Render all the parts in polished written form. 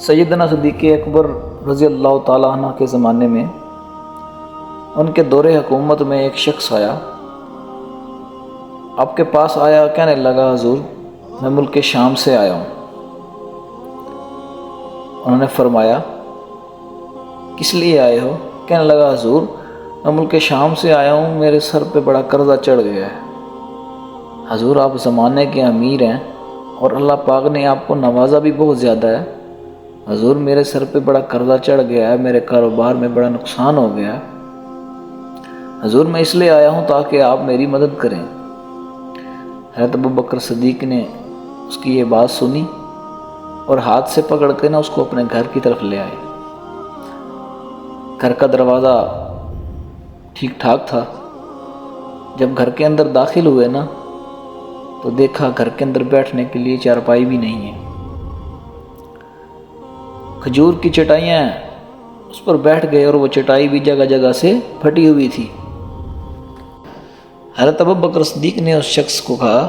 سیدنا صدیق اکبر رضی اللہ تعالیٰ عنہ کے زمانے میں ان کے دور حکومت میں ایک شخص آیا، آپ کے پاس آیا، کہنے لگا حضور میں ملک شام سے آیا ہوں۔ انہوں نے فرمایا کس لیے آئے ہو؟ کہنے لگا حضور میں ملک شام سے آیا ہوں، میرے سر پہ بڑا قرضہ چڑھ گیا ہے۔ حضور آپ زمانے کے امیر ہیں اور اللہ پاک نے آپ کو نوازا بھی بہت زیادہ ہے۔ حضور میرے سر پہ بڑا قرضہ چڑھ گیا ہے، میرے کاروبار میں بڑا نقصان ہو گیا ہے۔ حضور میں اس لیے آیا ہوں تاکہ آپ میری مدد کریں۔ حضرت ابوبکر صدیق نے اس کی یہ بات سنی اور ہاتھ سے پکڑ کے اس کو اپنے گھر کی طرف لے آئے۔ گھر کا دروازہ ٹھیک ٹھاک تھا۔ جب گھر کے اندر داخل ہوئے تو دیکھا گھر کے اندر بیٹھنے کے لیے چارپائی بھی نہیں ہے، کھجور کی چٹائیاں ہیں، اس پر بیٹھ گئے اور وہ چٹائی بھی جگہ جگہ سے پھٹی ہوئی تھی۔ حضرت ابوبکر صدیق نے اس شخص کو کہا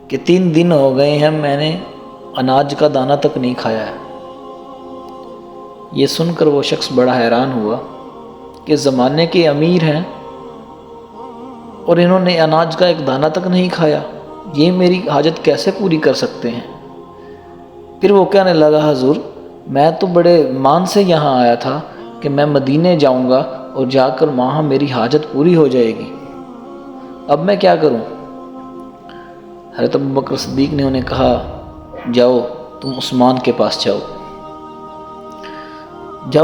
کہ 3 دن ہو گئے ہیں میں نے اناج کا دانہ تک نہیں کھایا ہے۔ یہ سن کر وہ شخص بڑا حیران ہوا کہ زمانے کے امیر ہیں اور انہوں نے اناج کا ایک دانہ تک نہیں کھایا، یہ میری حاجت کیسے پوری کر سکتے ہیں؟ پھر وہ کہنے لگا حضور میں تو بڑے مان سے یہاں آیا تھا کہ میں مدینے جاؤں گا اور جا کر وہاں میری حاجت پوری ہو جائے گی، اب میں کیا کروں؟ حضرت ابوبکر صدیق نے انہیں کہا جاؤ تم عثمان کے پاس جاؤ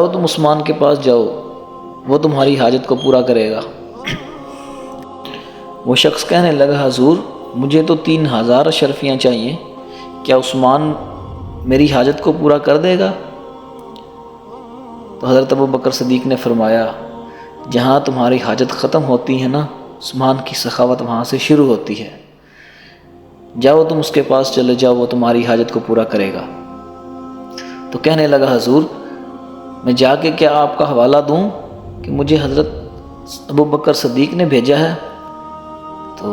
تم عثمان کے پاس جاؤ، وہ تمہاری حاجت کو پورا کرے گا۔ وہ شخص کہنے لگا حضور مجھے تو 3000 اشرفیاں چاہیے، کیا عثمان میری حاجت کو پورا کر دے گا؟ تو حضرت ابوبکر صدیق نے فرمایا جہاں تمہاری حاجت ختم ہوتی ہے عثمان کی سخاوت وہاں سے شروع ہوتی ہے، جاؤ تم اس کے پاس چلے جاؤ، وہ تمہاری حاجت کو پورا کرے گا۔ تو کہنے لگا حضور میں جا کے کیا آپ کا حوالہ دوں کہ مجھے حضرت ابوبکر صدیق نے بھیجا ہے؟ تو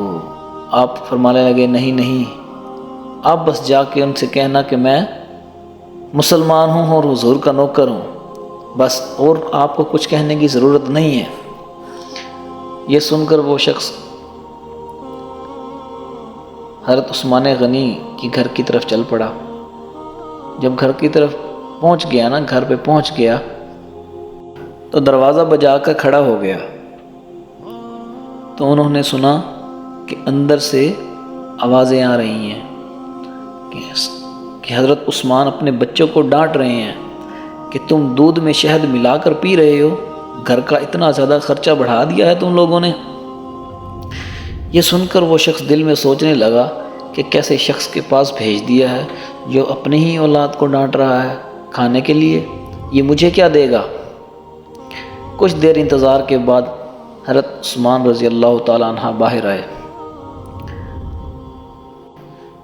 آپ فرمانے لگے نہیں، آپ بس جا کے ان سے کہنا کہ میں مسلمان ہوں اور حضور کا نوکر ہوں، بس، اور آپ کو کچھ کہنے کی ضرورت نہیں ہے۔ یہ سن کر وہ شخص حضرت عثمان غنی کی گھر کی طرف چل پڑا۔ جب گھر کی طرف پہنچ گیا گھر پہ پہنچ گیا تو دروازہ بجا کر کھڑا ہو گیا۔ تو انہوں نے سنا کہ اندر سے آوازیں آ رہی ہیں کہ حضرت عثمان اپنے بچوں کو ڈانٹ رہے ہیں کہ تم دودھ میں شہد ملا کر پی رہے ہو، گھر کا اتنا زیادہ خرچہ بڑھا دیا ہے تم لوگوں نے۔ یہ سن کر وہ شخص دل میں سوچنے لگا کہ کیسے شخص کے پاس بھیج دیا ہے جو اپنی ہی اولاد کو ڈانٹ رہا ہے کھانے کے لیے، یہ مجھے کیا دے گا؟ کچھ دیر انتظار کے بعد حضرت عثمان رضی اللہ تعالیٰ عنہ باہر آئے۔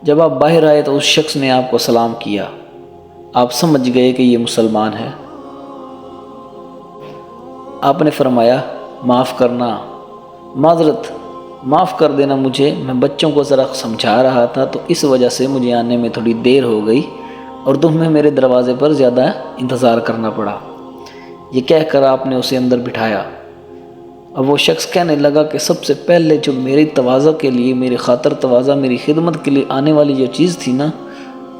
جب آپ باہر آئے تو اس شخص نے آپ کو سلام کیا، آپ سمجھ گئے کہ یہ مسلمان ہے۔ آپ نے فرمایا معاف کرنا، معذرت، معاف کر دینا مجھے، میں بچوں کو ذرا سمجھا رہا تھا تو اس وجہ سے مجھے آنے میں تھوڑی دیر ہو گئی اور تمہیں میرے دروازے پر زیادہ انتظار کرنا پڑا۔ یہ کہہ کر آپ نے اسے اندر بٹھایا۔ اب وہ شخص کہنے لگا کہ سب سے پہلے جو میری تواضع کے لیے، میری خاطر تواضع، میری خدمت کے لیے آنے والی جو چیز تھی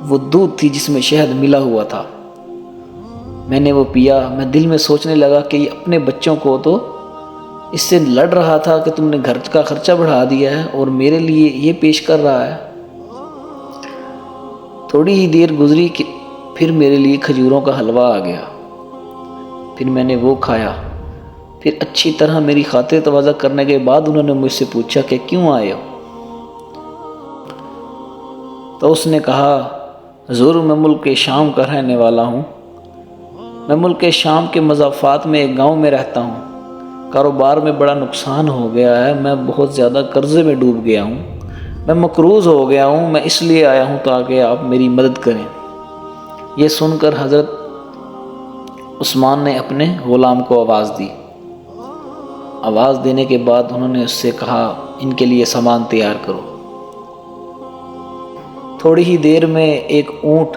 وہ دودھ تھی جس میں شہد ملا ہوا تھا۔ میں نے وہ پیا، میں دل میں سوچنے لگا کہ یہ اپنے بچوں کو تو اس سے لڑ رہا تھا کہ تم نے گھر کا خرچہ بڑھا دیا ہے اور میرے لیے یہ پیش کر رہا ہے۔ تھوڑی ہی دیر گزری کہ پھر میرے لیے کھجوروں کا حلوہ آ گیا، پھر میں نے وہ کھایا۔ پھر اچھی طرح میری خاطر تواضع کرنے کے بعد انہوں نے مجھ سے پوچھا کہ کیوں آئے ہو؟ تو اس نے کہا حضور میں ملک شام کا رہنے والا ہوں، میں ملک شام کے مضافات میں ایک گاؤں میں رہتا ہوں، کاروبار میں بڑا نقصان ہو گیا ہے، میں بہت زیادہ قرضے میں ڈوب گیا ہوں، میں مقروض ہو گیا ہوں، میں اس لیے آیا ہوں تاکہ آپ میری مدد کریں۔ یہ سن کر حضرت عثمان نے اپنے غلام کو آواز دی۔ آواز دینے کے بعد انہوں نے اس سے کہا ان کے لیے سامان تیار کرو۔ تھوڑی ہی دیر میں ایک اونٹ